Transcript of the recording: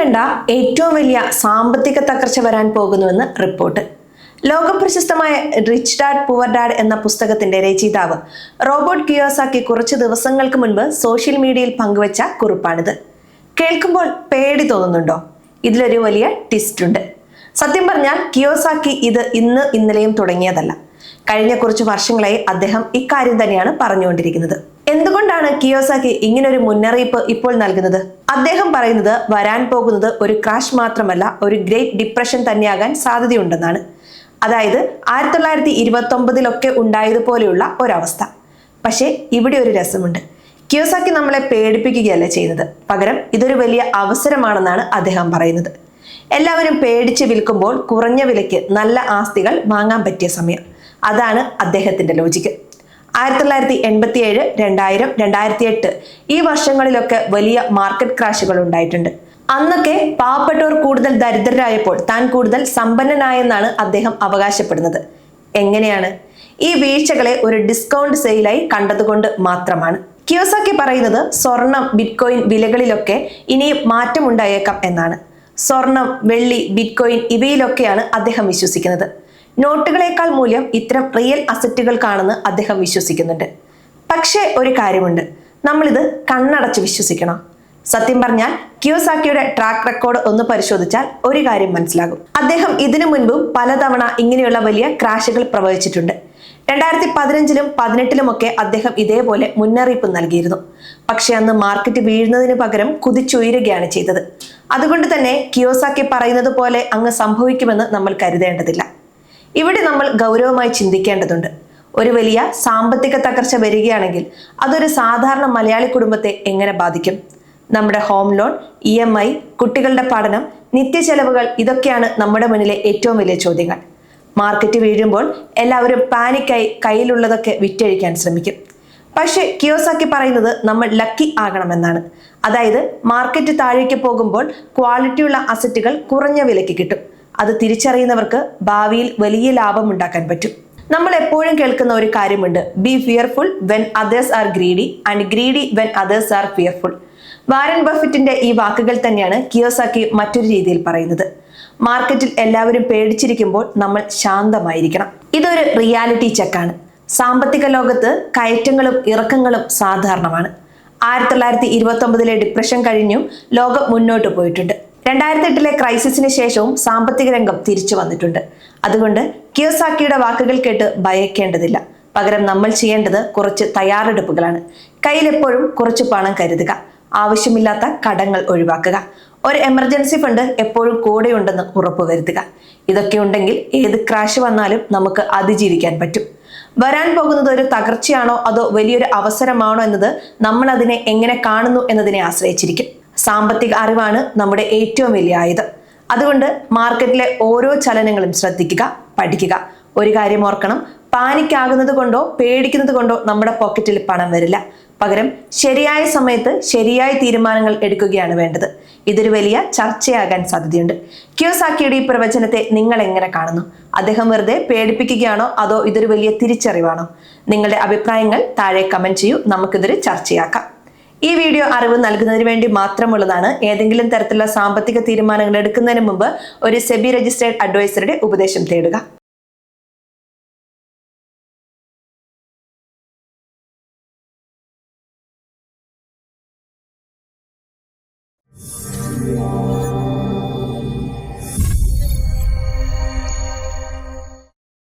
കണ്ട ഏറ്റവും വലിയ സാമ്പത്തിക തകർച്ച വരാൻ പോകുന്നുവെന്ന് റിപ്പോർട്ട്. ലോകപ്രശസ്തമായ റിച്ച് ഡാഡ് പുവർ ഡാഡ് എന്ന പുസ്തകത്തിന്റെ രചയിതാവ് റോബർട്ട് കിയോസാക്കി കുറച്ച് ദിവസങ്ങൾക്ക് മുൻപ് സോഷ്യൽ മീഡിയയിൽ പങ്കുവച്ച കുറിപ്പാണിത്. കേൾക്കുമ്പോൾ പേടി തോന്നുന്നുണ്ടോ? ഇതിലൊരു വലിയ ട്വിസ്റ്റ് ഉണ്ട്. സത്യം പറഞ്ഞാൽ കിയോസാക്കി ഇത് ഇന്നലെയും തുടങ്ങിയതല്ല. കഴിഞ്ഞ കുറച്ച് വർഷങ്ങളായി അദ്ദേഹം ഇക്കാര്യം തന്നെയാണ് പറഞ്ഞുകൊണ്ടിരിക്കുന്നത്. എന്തുകൊണ്ടാണ് കിയോസാക്കി ഇങ്ങനൊരു മുന്നറിയിപ്പ് ഇപ്പോൾ നൽകുന്നത്? അദ്ദേഹം പറയുന്നത് വരാൻ പോകുന്നത് ഒരു ക്രാഷ് മാത്രമല്ല, ഒരു ഗ്രേറ്റ് ഡിപ്രഷൻ തന്നെയാകാൻ സാധ്യതയുണ്ടെന്നാണ്. അതായത് 1929 ഉണ്ടായതുപോലെയുള്ള ഒരവസ്ഥ. പക്ഷേ ഇവിടെ ഒരു രസമുണ്ട്. കിയോസാക്കി നമ്മളെ പേടിപ്പിക്കുകയല്ല ചെയ്യുന്നത്, പകരം ഇതൊരു വലിയ അവസരമാണെന്നാണ് അദ്ദേഹം പറയുന്നത്. എല്ലാവരും പേടിച്ച് വിൽക്കുമ്പോൾ കുറഞ്ഞ വിലയ്ക്ക് നല്ല ആസ്തികൾ വാങ്ങാൻ പറ്റിയ സമയം. അതാണ് അദ്ദേഹത്തിന്റെ ലോജിക്ക്. 1987, 2000, 2008 ഈ വർഷങ്ങളിലൊക്കെ വലിയ മാർക്കറ്റ് ക്രാഷുകൾ ഉണ്ടായിട്ടുണ്ട്. അന്നൊക്കെ പാവപ്പെട്ടവർ കൂടുതൽ ദരിദ്രരായപ്പോൾ താൻ കൂടുതൽ സമ്പന്നനായെന്നാണ് അദ്ദേഹം അവകാശപ്പെടുന്നത്. എങ്ങനെയാണ്? ഈ വീഴ്ചകളെ ഒരു ഡിസ്കൗണ്ട് സെയിലായി കണ്ടതുകൊണ്ട് മാത്രമാണ്. കിയോസാക്കി പറയുന്നത് സ്വർണം, ബിറ്റ്കോയിൻ വിലകളിലൊക്കെ ഇനിയും മാറ്റമുണ്ടായേക്കാം എന്നാണ്. സ്വർണം, വെള്ളി, ബിറ്റ്കോയിൻ ഇവയിലൊക്കെയാണ് അദ്ദേഹം വിശ്വസിക്കുന്നത്. നോട്ടുകളേക്കാൾ മൂല്യം ഇത്തരം റിയൽ അസറ്റുകൾക്കാണെന്ന് അദ്ദേഹം വിശ്വസിക്കുന്നുണ്ട്. പക്ഷേ ഒരു കാര്യമുണ്ട്, നമ്മളിത് കണ്ണടച്ച് വിശ്വസിക്കണം. സത്യം പറഞ്ഞാൽ കിയോസാക്കിയുടെ ട്രാക്ക് റെക്കോർഡ് ഒന്ന് പരിശോധിച്ചാൽ ഒരു കാര്യം മനസ്സിലാകും. അദ്ദേഹം ഇതിനു മുൻപും പലതവണ ഇങ്ങനെയുള്ള വലിയ ക്രാഷുകൾ പ്രവചിച്ചിട്ടുണ്ട്. 2015-ലും 2018-ലും അദ്ദേഹം ഇതേപോലെ മുന്നറിയിപ്പ് നൽകിയിരുന്നു. പക്ഷെ അന്ന് മാർക്കറ്റ് വീഴുന്നതിന് പകരം കുതിച്ചുയരുകയാണ് ചെയ്തത്. അതുകൊണ്ട് തന്നെ കിയോസാക്കി പറയുന്നത് പോലെ അങ്ങ് സംഭവിക്കുമെന്ന് നമ്മൾ കരുതേണ്ടതില്ല. ഇവിടെ നമ്മൾ ഗൗരവമായി ചിന്തിക്കേണ്ടതുണ്ട്. ഒരു വലിയ സാമ്പത്തിക തകർച്ച വരികയാണെങ്കിൽ അതൊരു സാധാരണ മലയാളി കുടുംബത്തെ എങ്ങനെ ബാധിക്കും? നമ്മുടെ ഹോം ലോൺ, EMI, കുട്ടികളുടെ പഠനം, നിത്യചെലവുകൾ ഇതൊക്കെയാണ് നമ്മുടെ മുന്നിലെ ഏറ്റവും വലിയ ചോദ്യങ്ങൾ. മാർക്കറ്റ് വീഴുമ്പോൾ എല്ലാവരും പാനിക്കായി കയ്യിലുള്ളതൊക്കെ വിറ്റഴിക്കാൻ ശ്രമിക്കും. പക്ഷേ കിയോസാക്കി പറയുന്നത് നമ്മൾ ലക്കി ആകണമെന്നാണ്. അതായത് മാർക്കറ്റ് താഴേക്ക് പോകുമ്പോൾ ക്വാളിറ്റിയുള്ള അസറ്റുകൾ കുറഞ്ഞ വിലയ്ക്ക് കിട്ടും. അത് തിരിച്ചറിയുന്നവർക്ക് ഭാവിയിൽ വലിയ ലാഭം ഉണ്ടാക്കാൻ പറ്റും. നമ്മൾ എപ്പോഴും കേൾക്കുന്ന ഒരു കാര്യമുണ്ട്, be fearful when others are greedy and greedy when others are fearful. Warren ബഫറ്റിന്റെ ഈ വാക്കുകൾ തന്നെയാണ് കിയോസാക്കി മറ്റൊരു രീതിയിൽ പറയുന്നത്. മാർക്കറ്റിൽ എല്ലാവരും പേടിച്ചിരിക്കുമ്പോൾ നമ്മൾ ശാന്തമായിരിക്കണം. ഇതൊരു റിയാലിറ്റി ചെക്കാണ്. സാമ്പത്തിക ലോകത്ത് കയറ്റങ്ങളും ഇറക്കങ്ങളും സാധാരണമാണ്. 1929-ലെ ഡിപ്രഷൻ കഴിഞ്ഞും ലോകം മുന്നോട്ട് പോയിട്ടുണ്ട്. 2008-ലെ ക്രൈസിസിന് ശേഷവും സാമ്പത്തിക രംഗം തിരിച്ചു വന്നിട്ടുണ്ട്. അതുകൊണ്ട് കിയോസാക്കിയുടെ വാക്കുകൾ കേട്ട് ഭയക്കേണ്ടതില്ല. പകരം നമ്മൾ ചെയ്യേണ്ടത് കുറച്ച് തയ്യാറെടുപ്പുകളാണ്. കയ്യിലെപ്പോഴും കുറച്ച് പണം കരുതുക, ആവശ്യമില്ലാത്ത കടങ്ങൾ ഒഴിവാക്കുക, ഒരു എമർജൻസി ഫണ്ട് എപ്പോഴും കൂടെയുണ്ടെന്ന് ഉറപ്പുവരുത്തുക. ഇതൊക്കെ ഉണ്ടെങ്കിൽ ഏത് ക്രാഷ് വന്നാലും നമുക്ക് അതിജീവിക്കാൻ പറ്റും. വരാൻ പോകുന്നത് ഒരു തകർച്ചയാണോ അതോ വലിയൊരു അവസരമാണോ എന്നത് നമ്മൾ അതിനെ എങ്ങനെ കാണുന്നു എന്നതിനെ ആശ്രയിച്ചിരിക്കും. സാമ്പത്തിക അറിവാണ് നമ്മുടെ ഏറ്റവും വലിയ ആയുധം. അതുകൊണ്ട് മാർക്കറ്റിലെ ഓരോ ചലനങ്ങളും ശ്രദ്ധിക്കുക, പഠിക്കുക. ഒരു കാര്യം ഓർക്കണം, പാനിക്കാകുന്നത് കൊണ്ടോ പേടിക്കുന്നത് കൊണ്ടോ നമ്മുടെ പോക്കറ്റിൽ പണം വരില്ല. പകരം ശരിയായ സമയത്ത് ശരിയായ തീരുമാനങ്ങൾ എടുക്കുകയാണ് വേണ്ടത്. ഇതൊരു വലിയ ചർച്ചയാകാൻ സാധ്യതയുണ്ട്. കിയോസാക്കിയുടെ ഈ പ്രവചനത്തെ നിങ്ങൾ എങ്ങനെ കാണുന്നു? അദ്ദേഹം വെറുതെ പേടിപ്പിക്കുകയാണോ അതോ ഇതൊരു വലിയ തിരിച്ചറിവാണോ? നിങ്ങളുടെ അഭിപ്രായങ്ങൾ താഴെ കമന്റ് ചെയ്യൂ, നമുക്കിതൊരു ചർച്ചയാക്കാം. ഈ വീഡിയോ അറിവ് നൽകുന്നതിന് വേണ്ടി മാത്രമുള്ളതാണ്. ഏതെങ്കിലും തരത്തിലുള്ള സാമ്പത്തിക തീരുമാനങ്ങൾ എടുക്കുന്നതിന് മുമ്പ് ഒരു സെബി രജിസ്ട്രേഡ് അഡ്വൈസറുടെ ഉപദേശം തേടുക.